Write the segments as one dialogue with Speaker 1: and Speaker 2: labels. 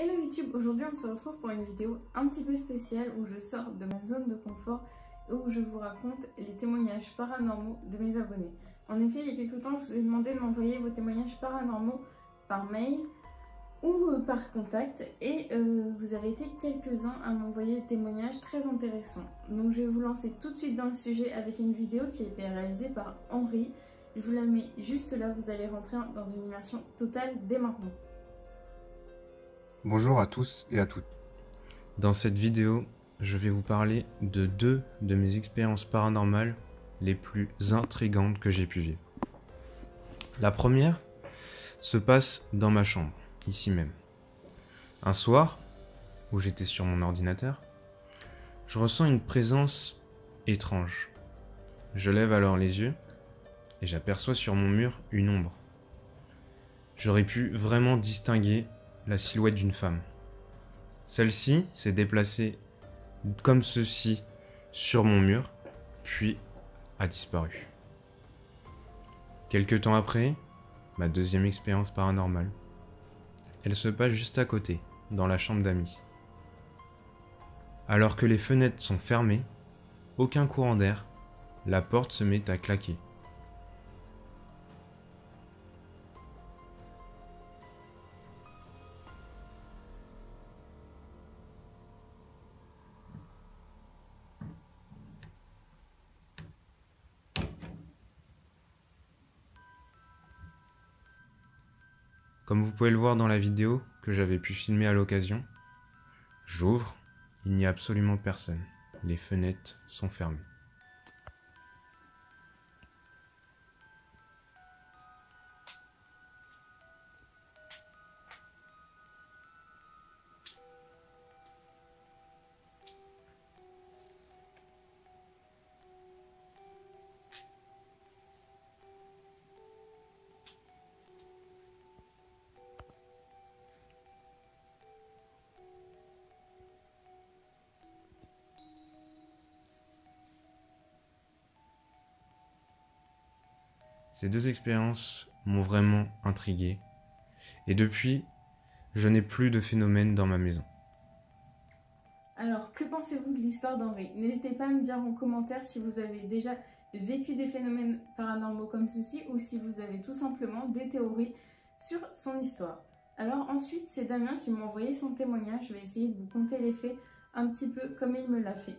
Speaker 1: Hello YouTube, aujourd'hui on se retrouve pour une vidéo un petit peu spéciale où je sors de ma zone de confort et où je vous raconte les témoignages paranormaux de mes abonnés. En effet, il y a quelques temps, je vous ai demandé de m'envoyer vos témoignages paranormaux par mail ou par contact et vous avez été quelques-uns à m'envoyer des témoignages très intéressants. Donc je vais vous lancer tout de suite dans le sujet avec une vidéo qui a été réalisée par Henri. Je vous la mets juste là, vous allez rentrer dans une immersion totale dès maintenant.
Speaker 2: Bonjour à tous et à toutes.
Speaker 3: Dans cette vidéo, je vais vous parler de deux de mes expériences paranormales les plus intrigantes que j'ai pu vivre. La première se passe dans ma chambre, ici même. Un soir, où j'étais sur mon ordinateur, je ressens une présence étrange. Je lève alors les yeux et j'aperçois sur mon mur une ombre. J'aurais pu vraiment distinguer la silhouette d'une femme. Celle-ci s'est déplacée comme ceci sur mon mur, puis a disparu. Quelque temps après, ma deuxième expérience paranormale. Elle se passe juste à côté, dans la chambre d'amis. Alors que les fenêtres sont fermées, aucun courant d'air, la porte se met à claquer. Comme vous pouvez le voir dans la vidéo que j'avais pu filmer à l'occasion, j'ouvre, il n'y a absolument personne. Les fenêtres sont fermées. Ces deux expériences m'ont vraiment intrigué, et depuis, je n'ai plus de phénomène dans ma maison.
Speaker 1: Alors, que pensez-vous de l'histoire d'Henri? N'hésitez pas à me dire en commentaire si vous avez déjà vécu des phénomènes paranormaux comme ceci ou si vous avez tout simplement des théories sur son histoire. Alors ensuite, c'est Damien qui m'a envoyé son témoignage. Je vais essayer de vous conter les faits un petit peu comme il me l'a fait.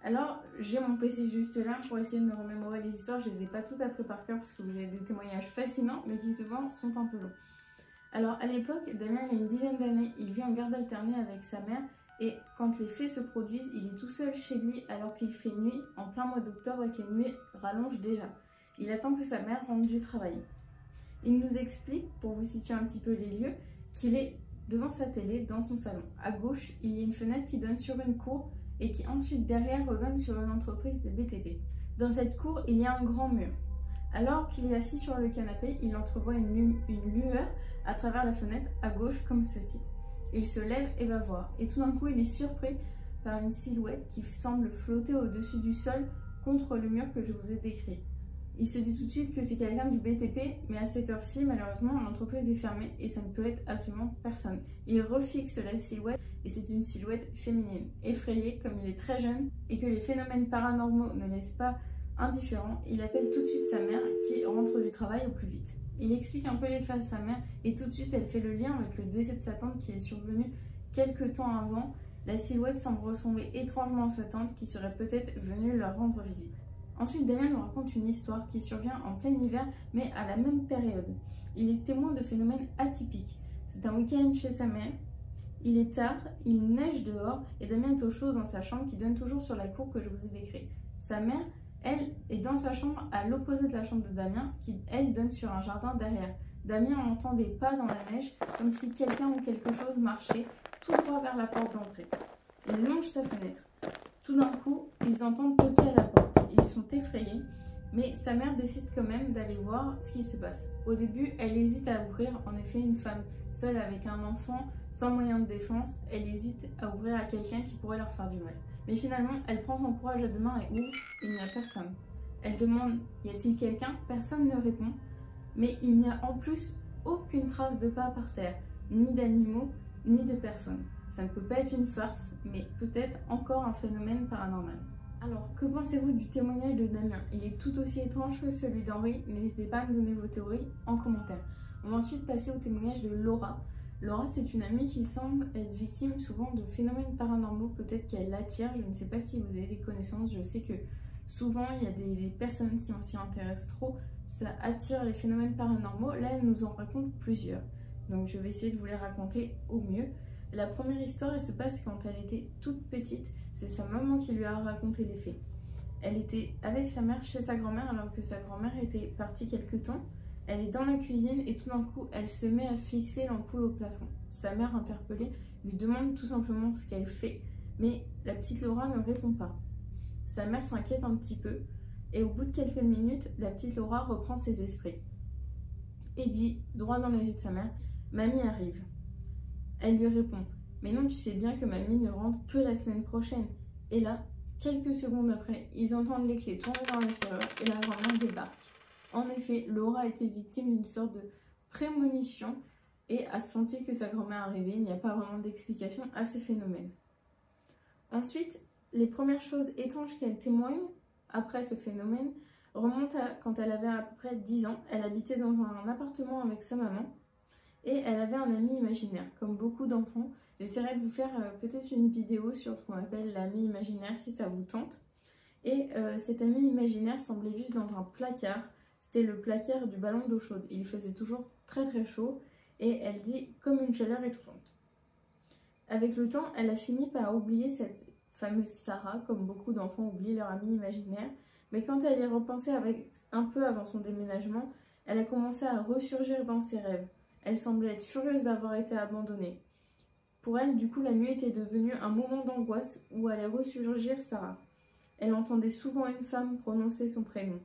Speaker 1: Alors, j'ai mon PC juste là pour essayer de me remémorer les histoires. Je les ai pas toutes appris par cœur parce que vous avez des témoignages fascinants mais qui souvent sont un peu longs. Alors, à l'époque, Damien il a une dizaine d'années. Il vit en garde alternée avec sa mère. Et quand les faits se produisent, il est tout seul chez lui alors qu'il fait nuit en plein mois d'octobre et que les nuits rallongent déjà. Il attend que sa mère rentre du travail. Il nous explique, pour vous situer un petit peu les lieux, qu'il est devant sa télé dans son salon. À gauche, il y a une fenêtre qui donne sur une cour et qui ensuite derrière redonne sur une entreprise de BTP. Dans cette cour, il y a un grand mur. Alors qu'il est assis sur le canapé, il entrevoit une lueur à travers la fenêtre à gauche comme ceci. Il se lève et va voir. Et tout d'un coup, il est surpris par une silhouette qui semble flotter au-dessus du sol contre le mur que je vous ai décrit. Il se dit tout de suite que c'est quelqu'un du BTP, mais à cette heure-ci, malheureusement, l'entreprise est fermée et ça ne peut être absolument personne. Il refixe la silhouette et c'est une silhouette féminine. Effrayé, comme il est très jeune et que les phénomènes paranormaux ne laissent pas indifférent, il appelle tout de suite sa mère qui rentre du travail au plus vite. Il explique un peu les faits à sa mère et tout de suite elle fait le lien avec le décès de sa tante qui est survenu quelques temps avant. La silhouette semble ressembler étrangement à sa tante qui serait peut-être venue leur rendre visite. Ensuite, Damien nous raconte une histoire qui survient en plein hiver mais à la même période. Il est témoin de phénomènes atypiques. C'est un week-end chez sa mère. Il est tard, il neige dehors et Damien est au chaud dans sa chambre qui donne toujours sur la cour que je vous ai décrite. Sa mère, elle, est dans sa chambre à l'opposé de la chambre de Damien qui, elle, donne sur un jardin derrière. Damien entend des pas dans la neige comme si quelqu'un ou quelque chose marchait tout droit vers la porte d'entrée. Il longe sa fenêtre. Tout d'un coup, ils entendent toquer à la porte. Ils sont effrayés, mais sa mère décide quand même d'aller voir ce qui se passe. Au début, elle hésite à ouvrir. En effet, une femme seule avec un enfant, sans moyen de défense, elle hésite à ouvrir à quelqu'un qui pourrait leur faire du mal. Mais finalement, elle prend son courage à deux mains et ouvre. Il n'y a personne. Elle demande « Y a-t-il quelqu'un ?» Personne ne répond. Mais il n'y a en plus aucune trace de pas par terre, ni d'animaux, ni de personne. Ça ne peut pas être une farce, mais peut-être encore un phénomène paranormal. Alors, que pensez-vous du témoignage de Damien? Il est tout aussi étrange que celui d'Henri. N'hésitez pas à me donner vos théories en commentaire. On va ensuite passer au témoignage de Laura. Laura, c'est une amie qui semble être victime souvent de phénomènes paranormaux. Peut-être qu'elle l'attire, je ne sais pas si vous avez des connaissances. Je sais que souvent, il y a des personnes, si on s'y intéresse trop, ça attire les phénomènes paranormaux. Là, elle nous en raconte plusieurs. Donc, je vais essayer de vous les raconter au mieux. La première histoire, elle se passe quand elle était toute petite. C'est sa maman qui lui a raconté les faits. Elle était avec sa mère chez sa grand-mère alors que sa grand-mère était partie quelque temps. Elle est dans la cuisine et tout d'un coup, elle se met à fixer l'ampoule au plafond. Sa mère, interpellée, lui demande tout simplement ce qu'elle fait, mais la petite Laura ne répond pas. Sa mère s'inquiète un petit peu et au bout de quelques minutes, la petite Laura reprend ses esprits et dit, droit dans les yeux de sa mère, « Mamie arrive ». Elle lui répond, « Mais non, tu sais bien que mamie ne rentre que la semaine prochaine ». Et là, quelques secondes après, ils entendent les clés tourner dans la serrure et la grand-mère débarque. En effet, Laura a été victime d'une sorte de prémonition et a senti que sa grand-mère arrivait. Il n'y a pas vraiment d'explication à ces phénomènes. Ensuite, les premières choses étranges qu'elle témoigne après ce phénomène remontent à quand elle avait à peu près 10 ans. Elle habitait dans un appartement avec sa maman et elle avait un ami imaginaire. Comme beaucoup d'enfants, j'essaierai de vous faire peut-être une vidéo sur ce qu'on appelle l'ami imaginaire si ça vous tente. Et cet ami imaginaire semblait vivre dans un placard. C'était le placard du ballon d'eau chaude. Il faisait toujours très très chaud et elle dit comme une chaleur étouffante. Avec le temps, elle a fini par oublier cette fameuse Sarah, comme beaucoup d'enfants oublient leur ami imaginaire. Mais quand elle y repensait un peu avant son déménagement, elle a commencé à ressurgir dans ses rêves. Elle semblait être furieuse d'avoir été abandonnée. Pour elle, du coup, la nuit était devenue un moment d'angoisse où allait ressurgir Sarah. Elle entendait souvent une femme prononcer son prénom.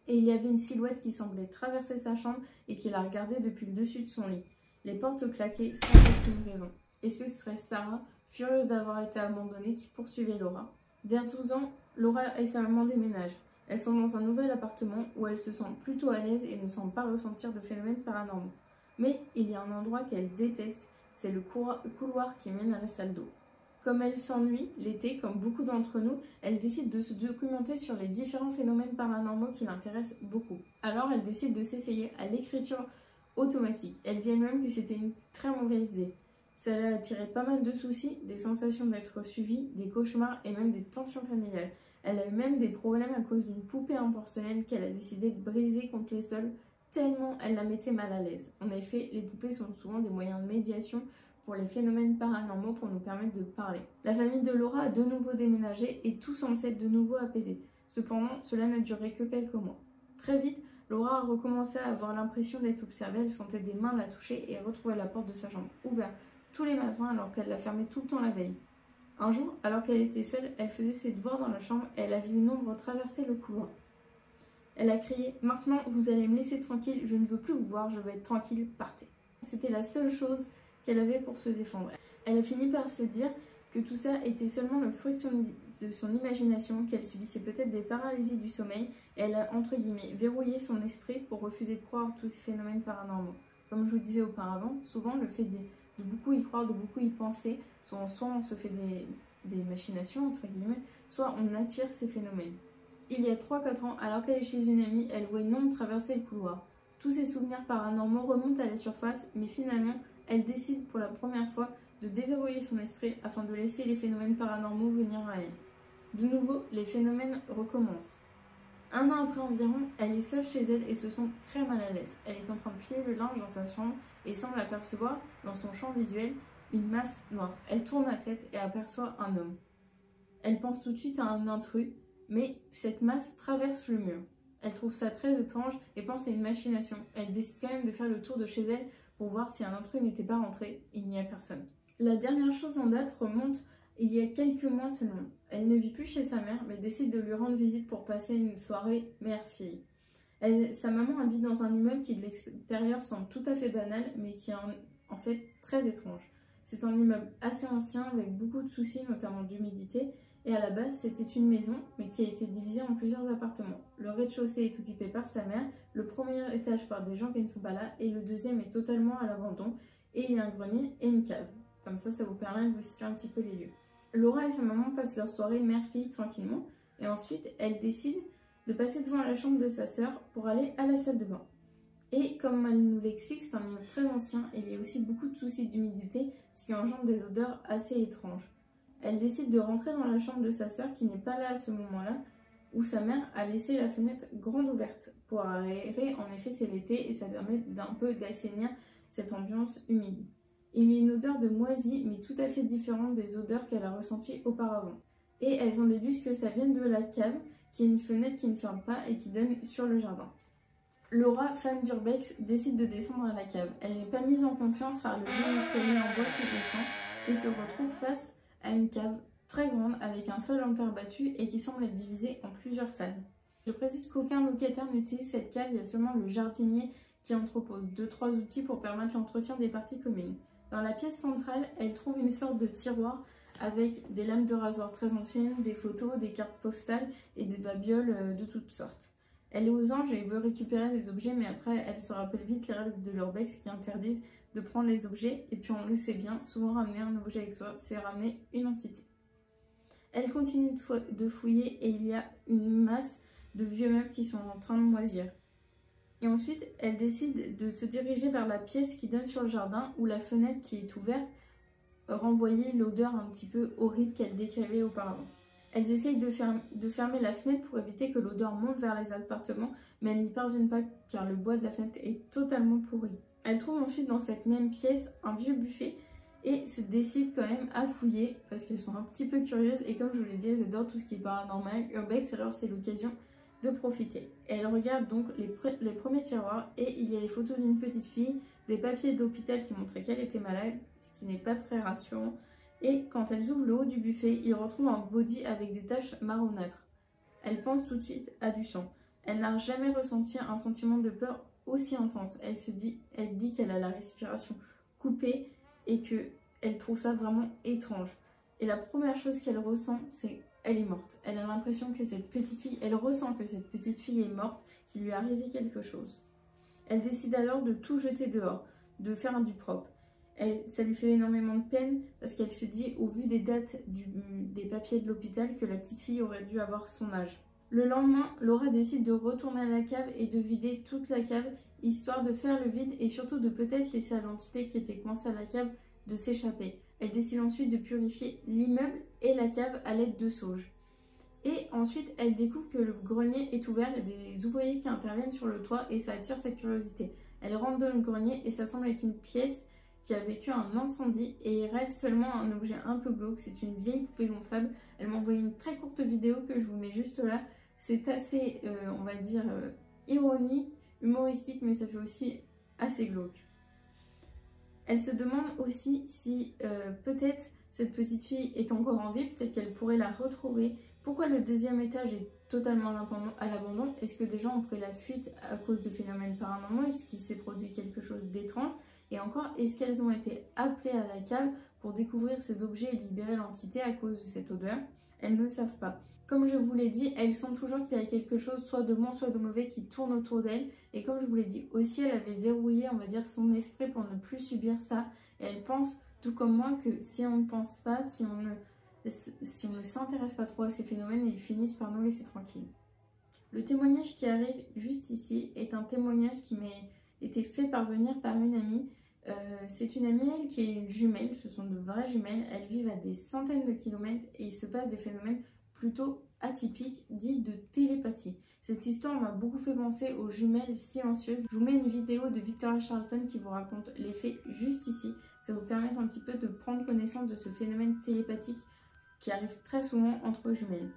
Speaker 1: Et il y avait une silhouette qui semblait traverser sa chambre et qui la regardait depuis le dessus de son lit. Les portes claquaient sans aucune raison. Est-ce que ce serait Sarah, furieuse d'avoir été abandonnée, qui poursuivait Laura? Vers 12 ans, Laura et sa maman déménagent. Elles sont dans un nouvel appartement où elles se sentent plutôt à l'aise et ne semblent pas ressentir de phénomènes paranormaux. Mais il y a un endroit qu'elles détestent, c'est le couloir qui mène à la salle d'eau. Comme elle s'ennuie l'été, comme beaucoup d'entre nous, elle décide de se documenter sur les différents phénomènes paranormaux qui l'intéressent beaucoup. Alors elle décide de s'essayer à l'écriture automatique. Elle dit elle-même que c'était une très mauvaise idée. Ça l'a attiré pas mal de soucis, des sensations d'être suivie, des cauchemars et même des tensions familiales. Elle a eu même des problèmes à cause d'une poupée en porcelaine qu'elle a décidé de briser contre les sols, tellement elle la mettait mal à l'aise. En effet, les poupées sont souvent des moyens de médiation pour les phénomènes paranormaux pour nous permettre de parler. La famille de Laura a de nouveau déménagé et tout semble s'être de nouveau apaisé. Cependant, cela n'a duré que quelques mois. Très vite, Laura a recommencé à avoir l'impression d'être observée. Elle sentait des mains la toucher et retrouvait la porte de sa chambre ouverte tous les matins alors qu'elle la fermait tout le temps la veille. Un jour, alors qu'elle était seule, elle faisait ses devoirs dans la chambre et elle a vu une ombre traverser le couloir. Elle a crié « Maintenant, vous allez me laisser tranquille, je ne veux plus vous voir, je veux être tranquille, partez ». C'était la seule chose qu'elle avait pour se défendre. Elle a fini par se dire que tout ça était seulement le fruit de son imagination, qu'elle subissait peut-être des paralysies du sommeil, et elle a, entre guillemets, verrouillé son esprit pour refuser de croire tous ces phénomènes paranormaux. Comme je vous disais auparavant, souvent le fait de beaucoup y croire, de beaucoup y penser, soit on se fait des machinations, entre guillemets, soit on attire ces phénomènes. Il y a 3-4 ans, alors qu'elle est chez une amie, elle voit une ombre traverser le couloir. Tous ses souvenirs paranormaux remontent à la surface, mais finalement, elle décide pour la première fois de déverrouiller son esprit afin de laisser les phénomènes paranormaux venir à elle. De nouveau, les phénomènes recommencent. Un an après environ, elle est seule chez elle et se sent très mal à l'aise. Elle est en train de plier le linge dans sa chambre et semble apercevoir, dans son champ visuel, une masse noire. Elle tourne la tête et aperçoit un homme. Elle pense tout de suite à un intrus, mais cette masse traverse le mur. Elle trouve ça très étrange et pense à une machination. Elle décide quand même de faire le tour de chez elle pour voir si un intrus n'était pas rentré. Il n'y a personne. La dernière chose en date remonte il y a quelques mois seulement. Elle ne vit plus chez sa mère, mais décide de lui rendre visite pour passer une soirée mère-fille. Sa maman habite dans un immeuble qui de l'extérieur semble tout à fait banal, mais qui est en fait très étrange. C'est un immeuble assez ancien avec beaucoup de soucis, notamment d'humidité, et à la base c'était une maison, mais qui a été divisée en plusieurs appartements. Le rez-de-chaussée est occupé par sa mère, le premier étage par des gens qui ne sont pas là, et le deuxième est totalement à l'abandon, et il y a un grenier et une cave. Comme ça vous permet de vous situer un petit peu les lieux. Laura et sa maman passent leur soirée mère-fille tranquillement et ensuite elle décide de passer devant la chambre de sa sœur pour aller à la salle de bain. Et comme elle nous l'explique, c'est un immeuble très ancien et il y a aussi beaucoup de soucis d'humidité, ce qui engendre des odeurs assez étranges. Elle décide de rentrer dans la chambre de sa sœur qui n'est pas là à ce moment-là, où sa mère a laissé la fenêtre grande ouverte pour aérer. En effet, c'est l'été et ça permet d'un peu d'assainir cette ambiance humide. Il y a une odeur de moisi, mais tout à fait différente des odeurs qu'elle a ressenties auparavant. Et elles en déduisent que ça vient de la cave, qui est une fenêtre qui ne ferme pas et qui donne sur le jardin. Laura, fan d'urbex, décide de descendre à la cave. Elle n'est pas mise en confiance par le vieux escalier en bois qui descend et se retrouve face à une cave très grande avec un sol en terre battue et qui semble être divisée en plusieurs salles. Je précise qu'aucun locataire n'utilise cette cave, il y a seulement le jardinier qui entrepose 2-3 outils pour permettre l'entretien des parties communes. Dans la pièce centrale, elle trouve une sorte de tiroir avec des lames de rasoir très anciennes, des photos, des cartes postales et des babioles de toutes sortes. Elle est aux anges et veut récupérer des objets, mais après elle se rappelle vite les règles de l'urbex qui interdisent de prendre les objets, et puis on le sait bien, souvent ramener un objet avec soi, c'est ramener une entité. Elle continue de fouiller et il y a une masse de vieux meubles qui sont en train de moisir. Et ensuite, elle décide de se diriger vers la pièce qui donne sur le jardin où la fenêtre qui est ouverte renvoyait l'odeur un petit peu horrible qu'elle décrivait auparavant. Elles essayent de fermer la fenêtre pour éviter que l'odeur monte vers les appartements, mais elles n'y parviennent pas car le bois de la fenêtre est totalement pourri. Elles trouvent ensuite dans cette même pièce un vieux buffet et se décident quand même à fouiller parce qu'elles sont un petit peu curieuses et comme je vous l'ai dit, elles adorent tout ce qui est paranormal, urbex, alors c'est l'occasion de profiter. Et elles regardent donc les premiers tiroirs et il y a les photos d'une petite fille, des papiers d'hôpital qui montraient qu'elle était malade, ce qui n'est pas très rassurant. Et quand elles ouvrent le haut du buffet, ils retrouvent un body avec des taches marronâtres. Elle pense tout de suite à du sang. Elle n'a jamais ressenti un sentiment de peur aussi intense. Elle dit qu'elle a la respiration coupée et qu'elle trouve ça vraiment étrange. Et la première chose qu'elle ressent, c'est qu'elle est morte. Elle a l'impression que elle ressent que cette petite fille est morte, qu'il lui est arrivé quelque chose. Elle décide alors de tout jeter dehors, de faire du propre. Ça lui fait énormément de peine parce qu'elle se dit, au vu des dates des papiers de l'hôpital, que la petite fille aurait dû avoir son âge. Le lendemain, Laura décide de retourner à la cave et de vider toute la cave, histoire de faire le vide et surtout de peut-être laisser à l'entité qui était coincée à la cave de s'échapper. Elle décide ensuite de purifier l'immeuble et la cave à l'aide de sauge. Et ensuite, elle découvre que le grenier est ouvert, il y a des ouvriers qui interviennent sur le toit et ça attire sa curiosité. Elle rentre dans le grenier et ça semble être une pièce qui a vécu un incendie et il reste seulement un objet un peu glauque, c'est une vieille poupée gonflable. Elle m'a envoyé une très courte vidéo que je vous mets juste là. C'est assez, on va dire, ironique, humoristique, mais ça fait aussi assez glauque. Elle se demande aussi si peut-être cette petite fille est encore en vie, peut-être qu'elle pourrait la retrouver. Pourquoi le deuxième étage est totalement à l'abandon? Est-ce que des gens ont pris la fuite à cause de phénomènes paranormaux? Est-ce qu'il s'est produit quelque chose d'étrange? Et encore, est-ce qu'elles ont été appelées à la cave pour découvrir ces objets et libérer l'entité à cause de cette odeur? Elles ne savent pas. Comme je vous l'ai dit, elles sentent toujours qu'il y a quelque chose, soit de bon, soit de mauvais, qui tourne autour d'elles. Et comme je vous l'ai dit, aussi elle avait verrouillé, on va dire, son esprit pour ne plus subir ça. Et elle pense, tout comme moi, que si on ne pense pas, si on ne s'intéresse pas trop à ces phénomènes, ils finissent par nous laisser tranquilles. Le témoignage qui arrive juste ici est un témoignage qui m'a été fait parvenir par une amie. C'est une amie, elle, qui est une jumelle, ce sont de vraies jumelles. Elles vivent à des centaines de kilomètres et il se passe des phénomènes plutôt atypiques, dits de télépathie. Cette histoire m'a beaucoup fait penser aux jumelles silencieuses. Je vous mets une vidéo de Victoria Charlton qui vous raconte les faits juste ici. Ça vous permet un petit peu de prendre connaissance de ce phénomène télépathique qui arrive très souvent entre jumelles.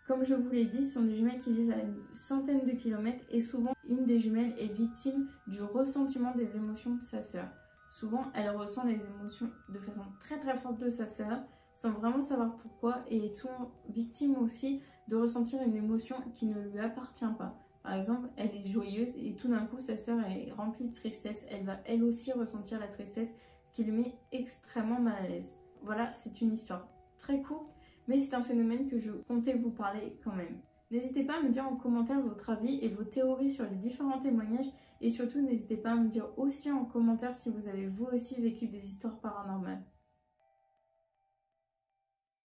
Speaker 1: Comme je vous l'ai dit, ce sont des jumelles qui vivent à une centaine de kilomètres et souvent une des jumelles est victime du ressentiment des émotions de sa sœur. Souvent, elle ressent les émotions de façon très très forte de sa sœur sans vraiment savoir pourquoi et est souvent victime aussi de ressentir une émotion qui ne lui appartient pas. Par exemple, elle est joyeuse et tout d'un coup sa sœur est remplie de tristesse. Elle va elle aussi ressentir la tristesse, ce qui lui met extrêmement mal à l'aise. Voilà, c'est une histoire très courte, mais c'est un phénomène que je comptais vous parler quand même. N'hésitez pas à me dire en commentaire votre avis et vos théories sur les différents témoignages Et surtout, n'hésitez pas à me dire aussi en commentaire si vous avez vous aussi vécu des histoires paranormales.